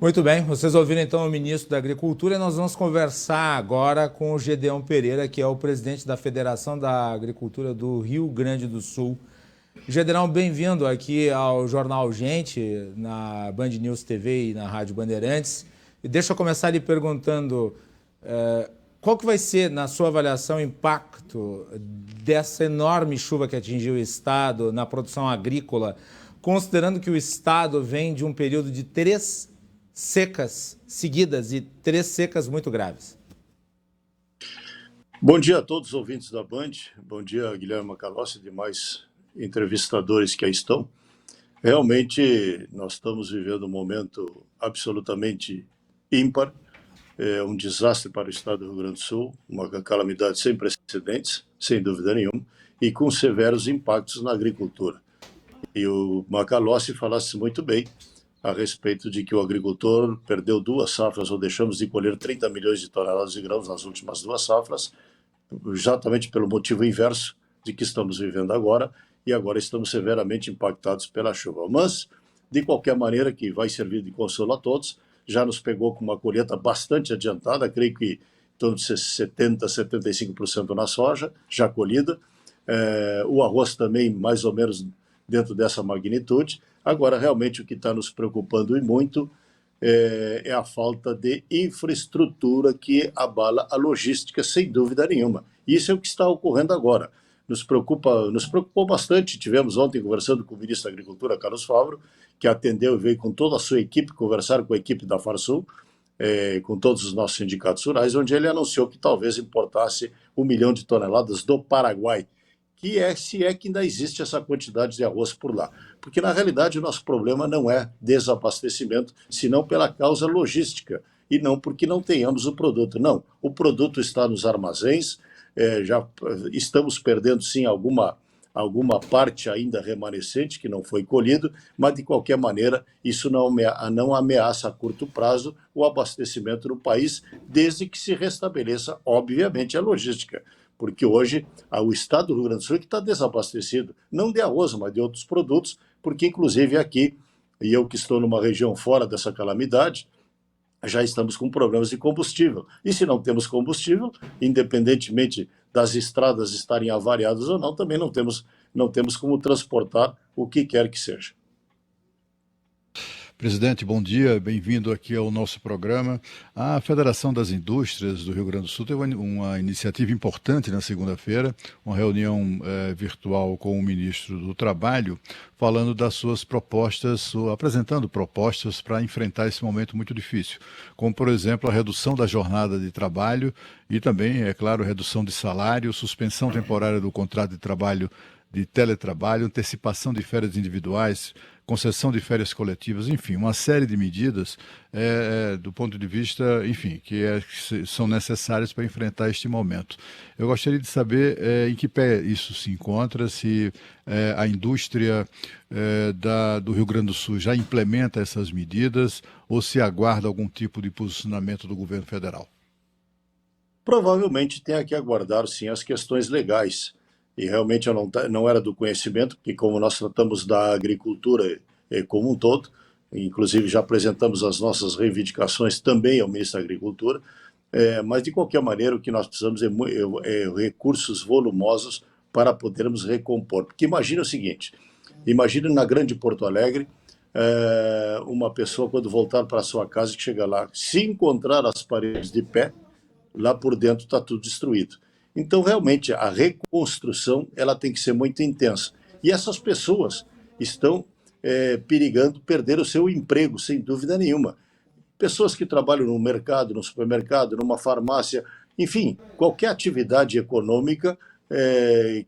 Muito bem, vocês ouviram então o ministro da Agricultura e nós vamos conversar agora com o Gedeão Pereira, que é o presidente da Federação da Agricultura do Rio Grande do Sul. Gedeão, bem-vindo aqui ao Jornal Gente, na Band News TV e na Rádio Bandeirantes. E deixa eu começar lhe perguntando qual que vai ser, na sua avaliação, o impacto dessa enorme chuva que atingiu o estado na produção agrícola, considerando que o estado vem de um período de 3 secas seguidas e 3 secas muito graves. Bom dia a todos os ouvintes da Band, bom dia Guilherme Macalossi e demais entrevistadores que aí estão. Realmente nós estamos vivendo um momento absolutamente ímpar, um desastre para o estado do Rio Grande do Sul, uma calamidade sem precedentes, sem dúvida nenhuma, e com severos impactos na agricultura. E o Macalossi falasse muito bem a respeito de que o agricultor perdeu 2 safras, ou deixamos de colher 30 milhões de toneladas de grãos nas últimas 2 safras, exatamente pelo motivo inverso de que estamos vivendo agora, e agora estamos severamente impactados pela chuva. Mas, de qualquer maneira, que vai servir de consolo a todos, já nos pegou com uma colheita bastante adiantada, creio que em torno de 70%, 75% na soja, já colhida, o arroz também mais ou menos dentro dessa magnitude. Agora, realmente, o que está nos preocupando e muito é a falta de infraestrutura que abala a logística, sem dúvida nenhuma. Isso é o que está ocorrendo agora. Nos preocupou bastante. Tivemos ontem conversando com o ministro da Agricultura, Carlos Favro, que atendeu e veio com toda a sua equipe conversar com a equipe da Farsul, com todos os nossos sindicatos rurais, onde ele anunciou que talvez importasse 1 milhão de toneladas do Paraguai, se é que ainda existe essa quantidade de arroz por lá. Porque, na realidade, o nosso problema não é desabastecimento, senão pela causa logística, e não porque não tenhamos o produto. Não, o produto está nos armazéns, já estamos perdendo, sim, alguma parte ainda remanescente que não foi colhido, mas, de qualquer maneira, isso não ameaça a curto prazo o abastecimento no país, desde que se restabeleça, obviamente, a logística. Porque hoje o estado do Rio Grande do Sul é que está desabastecido, não de arroz, mas de outros produtos, porque inclusive aqui, e eu que estou numa região fora dessa calamidade, já estamos com problemas de combustível. E se não temos combustível, independentemente das estradas estarem avariadas ou não, também não temos como transportar o que quer que seja. Presidente, bom dia, bem-vindo aqui ao nosso programa. A Federação das Indústrias do Rio Grande do Sul teve uma iniciativa importante na segunda-feira, uma reunião virtual com o ministro do Trabalho, falando das suas propostas, apresentando propostas para enfrentar esse momento muito difícil, como, por exemplo, a redução da jornada de trabalho e também, é claro, redução de salário, suspensão temporária do contrato de trabalho de teletrabalho, antecipação de férias individuais, concessão de férias coletivas, enfim, uma série de medidas do ponto de vista, enfim, que são necessárias para enfrentar este momento. Eu gostaria de saber em que pé isso se encontra, se a indústria do Rio Grande do Sul já implementa essas medidas ou se aguarda algum tipo de posicionamento do governo federal. Provavelmente tem que aguardar, sim, as questões legais. E realmente eu não era do conhecimento, porque como nós tratamos da agricultura como um todo, inclusive já apresentamos as nossas reivindicações também ao ministro da Agricultura, mas de qualquer maneira o que nós precisamos é recursos volumosos para podermos recompor. Porque imagina o seguinte, imagina na grande Porto Alegre, uma pessoa quando voltar para sua casa que chega lá, se encontrar as paredes de pé, lá por dentro está tudo destruído. Então, realmente, a reconstrução ela tem que ser muito intensa. E essas pessoas estão perigando perder o seu emprego, sem dúvida nenhuma. Pessoas que trabalham no mercado, no supermercado, numa farmácia, enfim, qualquer atividade econômica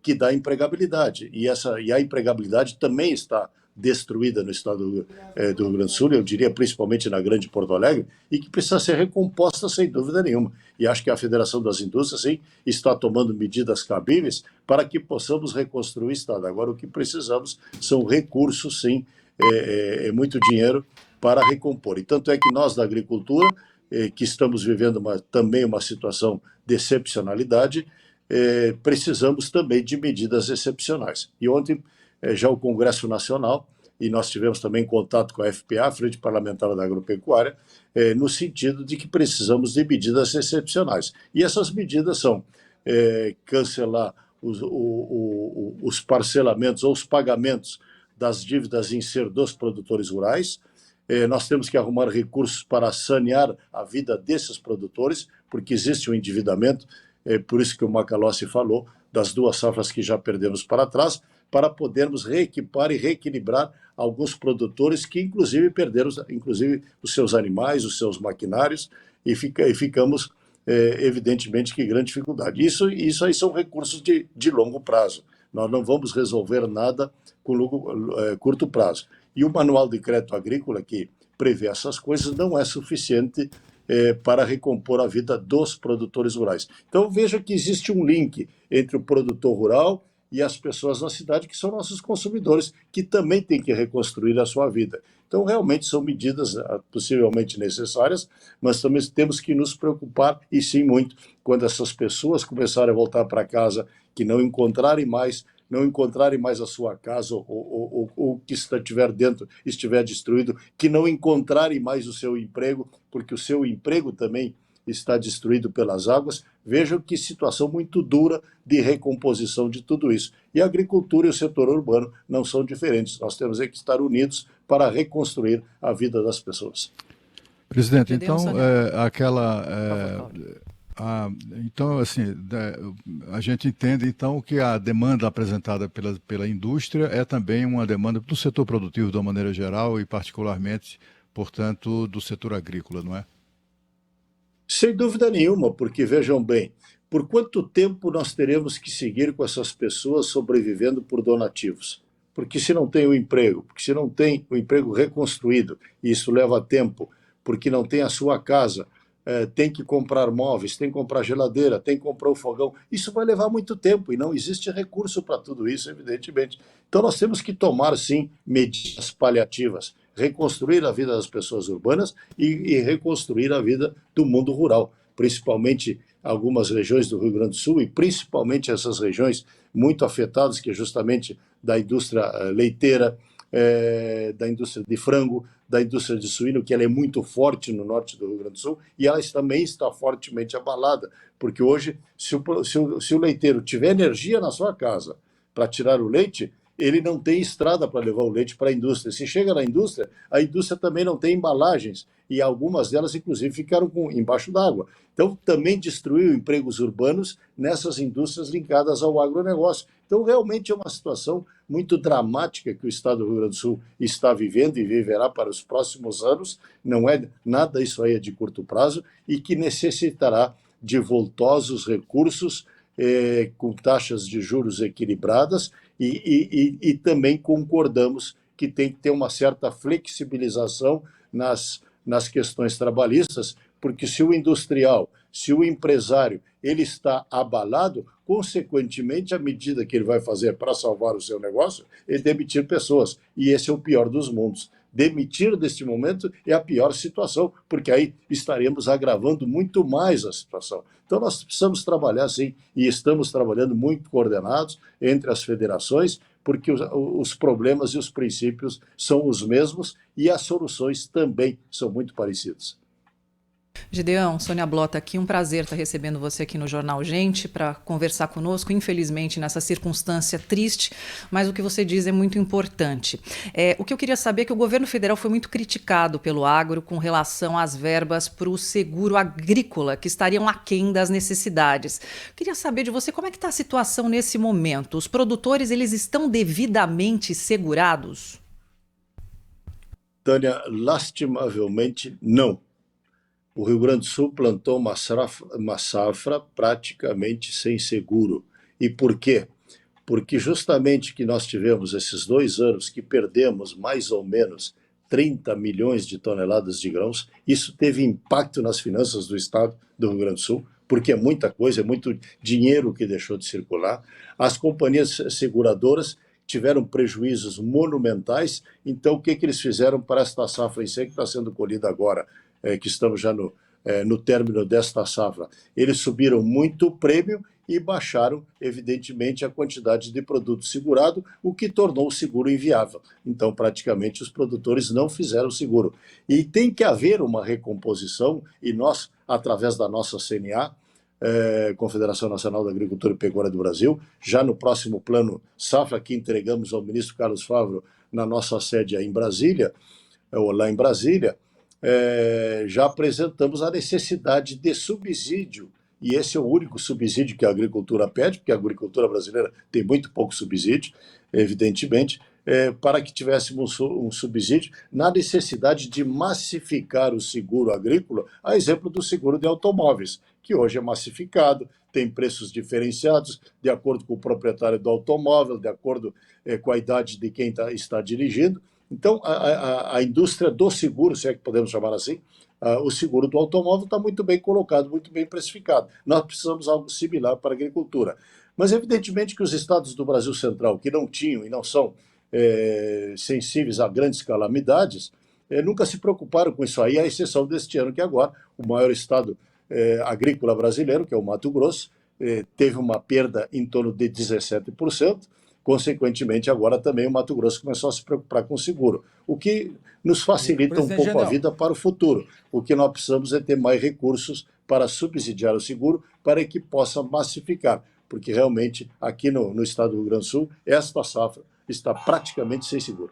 que dá empregabilidade. E a empregabilidade também está destruída no estado do Rio Grande do Sul, eu diria principalmente na grande Porto Alegre, e que precisa ser recomposta sem dúvida nenhuma. E acho que a Federação das Indústrias, sim, está tomando medidas cabíveis para que possamos reconstruir o estado. Agora, o que precisamos são recursos, sim, muito dinheiro para recompor. E tanto é que nós da agricultura, que estamos vivendo também uma situação de excepcionalidade, precisamos também de medidas excepcionais. E ontem, já o Congresso Nacional e nós tivemos também contato com a FPA, Frente Parlamentar da Agropecuária, no sentido de que precisamos de medidas excepcionais. E essas medidas são cancelar os parcelamentos ou os pagamentos das dívidas em ser dos produtores rurais. Nós temos que arrumar recursos para sanear a vida desses produtores, porque existe um endividamento, por isso que o Macalossi falou, das 2 safras que já perdemos para trás, para podermos reequipar e reequilibrar alguns produtores que, inclusive, perderam os seus animais, os seus maquinários, e ficamos, evidentemente, que grande dificuldade. Isso aí são recursos de longo prazo. Nós não vamos resolver nada com curto prazo. E o Manual de Crédito Agrícola, que prevê essas coisas, não é suficiente para recompor a vida dos produtores rurais. Então, veja que existe um link entre o produtor rural e as pessoas na cidade, que são nossos consumidores, que também têm que reconstruir a sua vida. Então, realmente, são medidas possivelmente necessárias, mas também temos que nos preocupar, e sim muito, quando essas pessoas começarem a voltar para casa, que não encontrarem mais a sua casa, ou o que estiver dentro estiver destruído, que não encontrarem mais o seu emprego, porque o seu emprego também está destruído pelas águas. Vejam que situação muito dura de recomposição de tudo isso. E a agricultura e o setor urbano não são diferentes. Nós temos que estar unidos para reconstruir a vida das pessoas. Presidente, então, então, assim, a gente entende então que a demanda apresentada pela indústria é também uma demanda do setor produtivo de uma maneira geral e particularmente, portanto, do setor agrícola, não é? Sem dúvida nenhuma, porque vejam bem, por quanto tempo nós teremos que seguir com essas pessoas sobrevivendo por donativos? Porque se não tem o emprego, porque se não tem o emprego reconstruído, e isso leva tempo, porque não tem a sua casa, tem que comprar móveis, tem que comprar geladeira, tem que comprar o fogão, isso vai levar muito tempo e não existe recurso para tudo isso, evidentemente. Então nós temos que tomar, sim, medidas paliativas, reconstruir a vida das pessoas urbanas e reconstruir a vida do mundo rural, principalmente algumas regiões do Rio Grande do Sul e principalmente essas regiões muito afetadas, que é justamente da indústria leiteira, da indústria de frango, da indústria de suíno, que ela é muito forte no norte do Rio Grande do Sul, e ela também está fortemente abalada, porque hoje, se o leiteiro tiver energia na sua casa para tirar o leite, ele não tem estrada para levar o leite para a indústria. Se chega na indústria, a indústria também não tem embalagens, e algumas delas, inclusive, ficaram embaixo d'água. Então, também destruiu empregos urbanos nessas indústrias ligadas ao agronegócio. Então, realmente é uma situação muito dramática que o Estado do Rio Grande do Sul está vivendo e viverá para os próximos anos. Não é nada, isso aí é de curto prazo, e que necessitará de voltosos recursos, com taxas de juros equilibradas, e também concordamos que tem que ter uma certa flexibilização nas questões trabalhistas, porque se o industrial, se o empresário, ele está abalado, consequentemente, a medida que ele vai fazer para salvar o seu negócio é demitir pessoas, e esse é o pior dos mundos. Demitir, neste momento, é a pior situação, porque aí estaremos agravando muito mais a situação. Então, nós precisamos trabalhar, sim, e estamos trabalhando muito coordenados entre as federações, porque os problemas e os princípios são os mesmos e as soluções também são muito parecidas. Gedeão, Sônia Blota aqui, um prazer estar recebendo você aqui no Jornal Gente para conversar conosco, infelizmente nessa circunstância triste, mas o que você diz é muito importante. O que eu queria saber é que o governo federal foi muito criticado pelo agro com relação às verbas para o seguro agrícola, que estariam aquém das necessidades. Eu queria saber de você como é que está a situação nesse momento. Os produtores, eles estão devidamente segurados? Tânia, lastimavelmente não. O Rio Grande do Sul plantou uma safra praticamente sem seguro. E por quê? Porque justamente que nós tivemos esses 2 anos que perdemos mais ou menos 30 milhões de toneladas de grãos, isso teve impacto nas finanças do Estado do Rio Grande do Sul, porque é muita coisa, é muito dinheiro que deixou de circular. As companhias seguradoras tiveram prejuízos monumentais, então o que eles fizeram para esta safra em seco que está sendo colhida agora? Que estamos já no término desta safra, eles subiram muito o prêmio e baixaram, evidentemente, a quantidade de produto segurado, o que tornou o seguro inviável. Então, praticamente, os produtores não fizeram o seguro. E tem que haver uma recomposição, e nós, através da nossa CNA, Confederação Nacional da Agricultura e Pecuária do Brasil, já no próximo plano safra que entregamos ao ministro Carlos Favaro na nossa sede aí em Brasília, ou lá em Brasília, já apresentamos a necessidade de subsídio, e esse é o único subsídio que a agricultura pede, porque a agricultura brasileira tem muito pouco subsídio, evidentemente, para que tivéssemos um subsídio na necessidade de massificar o seguro agrícola, a exemplo do seguro de automóveis, que hoje é massificado, tem preços diferenciados, de acordo com o proprietário do automóvel, de acordo com a idade de quem está dirigindo. Então, a indústria do seguro, se é que podemos chamar assim, o seguro do automóvel está muito bem colocado, muito bem precificado. Nós precisamos de algo similar para a agricultura. Mas, evidentemente, que os estados do Brasil Central, que não tinham e não são sensíveis a grandes calamidades, nunca se preocuparam com isso aí, à exceção deste ano, que agora o maior estado agrícola brasileiro, que é o Mato Grosso, teve uma perda em torno de 17%. Consequentemente, agora também o Mato Grosso começou a se preocupar com o seguro, o que nos facilita um pouco a vida para o futuro. O que nós precisamos é ter mais recursos para subsidiar o seguro, para que possa massificar, porque realmente aqui no estado do Rio Grande do Sul, esta safra está praticamente sem seguro.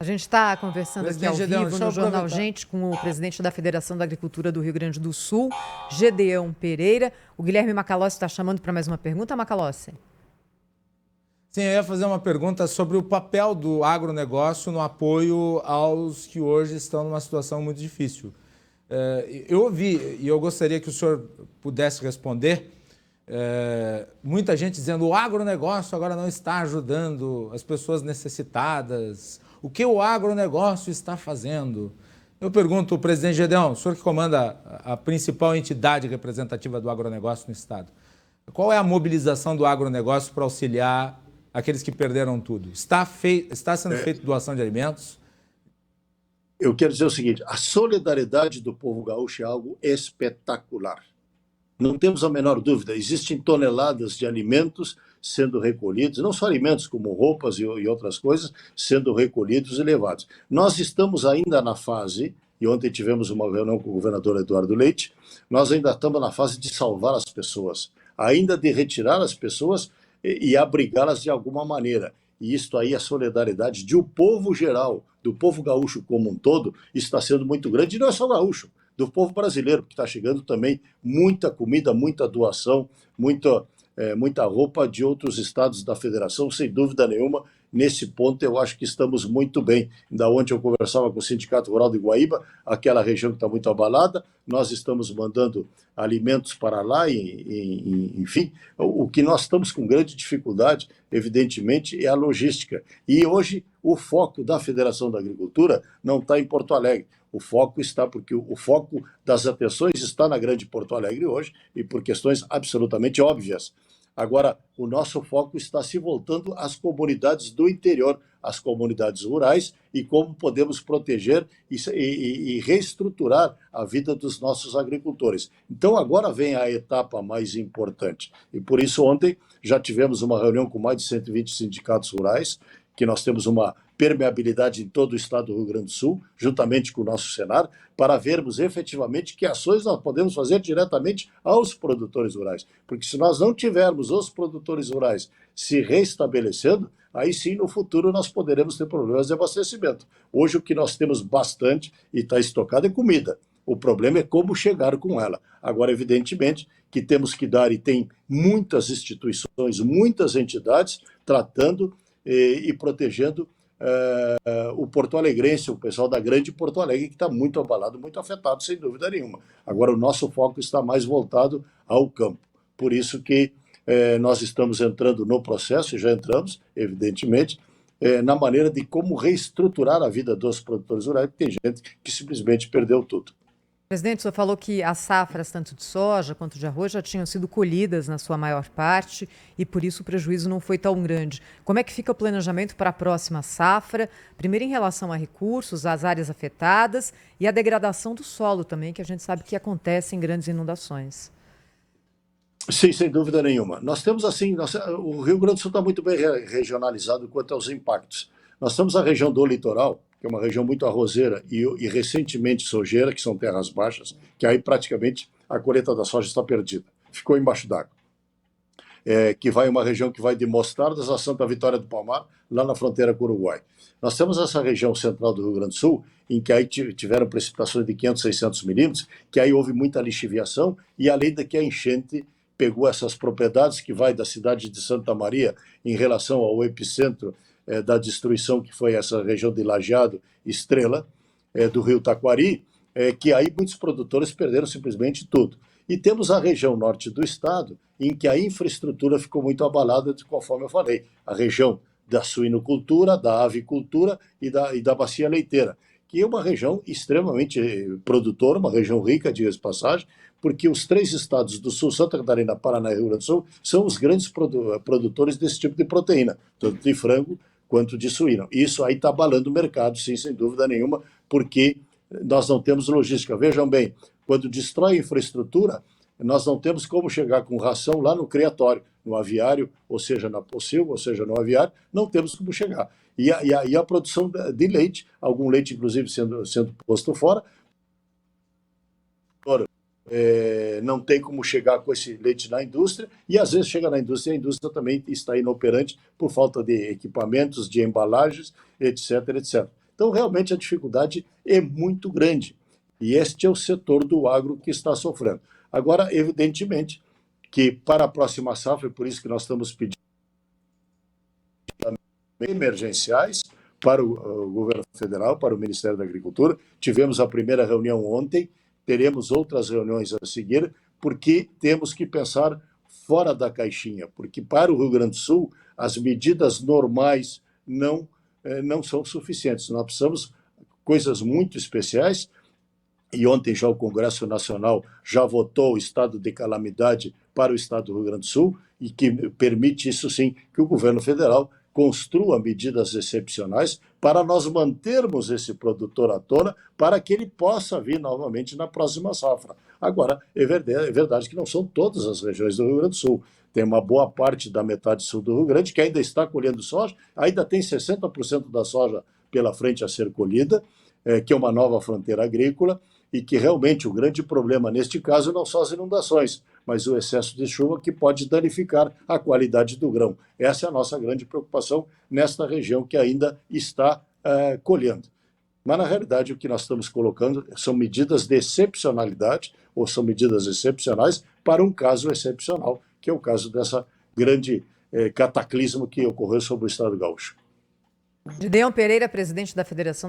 A gente está conversando aqui ao Gedeão, vivo no Jornal Gente com o presidente da Federação da Agricultura do Rio Grande do Sul, Gedeão Pereira. O Guilherme Macalossi está chamando para mais uma pergunta, Macalossi. Sim, eu ia fazer uma pergunta sobre o papel do agronegócio no apoio aos que hoje estão numa situação muito difícil. Eu ouvi, e eu gostaria que o senhor pudesse responder, muita gente dizendo que o agronegócio agora não está ajudando as pessoas necessitadas. O que o agronegócio está fazendo? Eu pergunto, presidente Gedeão, o senhor que comanda a principal entidade representativa do agronegócio no Estado, qual é a mobilização do agronegócio para auxiliar aqueles que perderam tudo? Está sendo feita doação de alimentos? Eu quero dizer o seguinte, a solidariedade do povo gaúcho é algo espetacular. Não temos a menor dúvida, existem toneladas de alimentos sendo recolhidos, não só alimentos como roupas e outras coisas, sendo recolhidos e levados. Nós estamos ainda na fase, e ontem tivemos uma reunião com o governador Eduardo Leite, nós ainda estamos na fase de salvar as pessoas, ainda de retirar as pessoas e abrigá-las de alguma maneira. E isto aí, a solidariedade do povo geral, do povo gaúcho como um todo, está sendo muito grande, e não é só gaúcho, do povo brasileiro, que está chegando também muita comida, muita doação, muita roupa de outros estados da federação, sem dúvida nenhuma. Nesse ponto, eu acho que estamos muito bem. Ainda ontem eu conversava com o Sindicato Rural de Guaíba, aquela região que está muito abalada, nós estamos mandando alimentos para lá, enfim. O que nós estamos com grande dificuldade, evidentemente, é a logística. E hoje, o foco da Federação da Agricultura não está em Porto Alegre. O foco está, porque o foco das atenções está na Grande Porto Alegre hoje, e por questões absolutamente óbvias. Agora, o nosso foco está se voltando às comunidades do interior, às comunidades rurais, e como podemos proteger e reestruturar a vida dos nossos agricultores. Então, agora vem a etapa mais importante. E por isso, ontem, já tivemos uma reunião com mais de 120 sindicatos rurais, que nós temos uma permeabilidade em todo o estado do Rio Grande do Sul, juntamente com o nosso Senar, para vermos efetivamente que ações nós podemos fazer diretamente aos produtores rurais. Porque se nós não tivermos os produtores rurais se restabelecendo, aí sim, no futuro, nós poderemos ter problemas de abastecimento. Hoje, o que nós temos bastante e está estocado é comida. O problema é como chegar com ela. Agora, evidentemente, que temos que dar, e tem muitas instituições, muitas entidades tratando e protegendo o porto-alegrense, o pessoal da Grande Porto Alegre, que está muito abalado, muito afetado, sem dúvida nenhuma. Agora, o nosso foco está mais voltado ao campo. Por isso que nós estamos entrando no processo, e já entramos, evidentemente, na maneira de como reestruturar a vida dos produtores rurais, porque tem gente que simplesmente perdeu tudo. Presidente, o senhor falou que as safras, tanto de soja quanto de arroz, já tinham sido colhidas na sua maior parte e por isso o prejuízo não foi tão grande. Como é que fica o planejamento para a próxima safra? Primeiro em relação a recursos, às áreas afetadas e a degradação do solo também, que a gente sabe que acontece em grandes inundações. Sim, sem dúvida nenhuma. Nós temos assim, o Rio Grande do Sul está muito bem regionalizado quanto aos impactos. Nós temos a região do litoral, que é uma região muito arrozeira e recentemente sojeira, que são terras baixas, que aí praticamente a colheita da soja está perdida. Ficou embaixo d'água. Que vai uma região que vai de Mostardas a Santa Vitória do Palmar, lá na fronteira com o Uruguai. Nós temos essa região central do Rio Grande do Sul, em que aí tiveram precipitações de 500, 600 milímetros, que aí houve muita lixiviação, e além de que a enchente pegou essas propriedades, que vai da cidade de Santa Maria em relação ao epicentro da destruição, que foi essa região de Lajeado, Estrela, do rio Taquari, que aí muitos produtores perderam simplesmente tudo. E temos a região norte do estado, em que a infraestrutura ficou muito abalada, conforme eu falei, a região da suinocultura, da avicultura e da bacia leiteira, que é uma região extremamente produtora, uma região rica, diga-se de passagem, porque os 3 estados do sul, Santa Catarina, Paraná e Rio Grande do Sul, são os grandes produtores desse tipo de proteína, tanto de frango quanto de suíno. Isso aí está abalando o mercado, sim, sem dúvida nenhuma, porque nós não temos logística. Vejam bem, quando destrói a infraestrutura, nós não temos como chegar com ração lá no criatório, no aviário, ou seja, na pocilga, ou seja, no aviário, não temos como chegar. E a produção de leite, algum leite, inclusive, sendo posto fora, não tem como chegar com esse leite na indústria, e às vezes chega na indústria e a indústria também está inoperante por falta de equipamentos, de embalagens, etc, etc. Então, realmente, a dificuldade é muito grande. E este é o setor do agro que está sofrendo. Agora, evidentemente, que para a próxima safra, e por isso que nós estamos pedindo emergenciais para o governo federal, para o Ministério da Agricultura. Tivemos a primeira reunião ontem, teremos outras reuniões a seguir, porque temos que pensar fora da caixinha, porque para o Rio Grande do Sul as medidas normais não são suficientes. Nós precisamos coisas muito especiais, e ontem já o Congresso Nacional já votou o estado de calamidade para o estado do Rio Grande do Sul, e que permite, isso sim, que o governo federal construa medidas excepcionais para nós mantermos esse produtor à tona, para que ele possa vir novamente na próxima safra. Agora, é verdade que não são todas as regiões do Rio Grande do Sul. Tem uma boa parte da metade sul do Rio Grande que ainda está colhendo soja, ainda tem 60% da soja pela frente a ser colhida, que é uma nova fronteira agrícola, e que realmente o grande problema neste caso não são as inundações, mas o excesso de chuva, que pode danificar a qualidade do grão. Essa é a nossa grande preocupação nesta região que ainda está colhendo. Mas, na realidade, o que nós estamos colocando são medidas de excepcionalidade, ou são medidas excepcionais para um caso excepcional, que é o caso dessa grande cataclismo que ocorreu sobre o estado gaúcho. Gideão Pereira, presidente da Federação da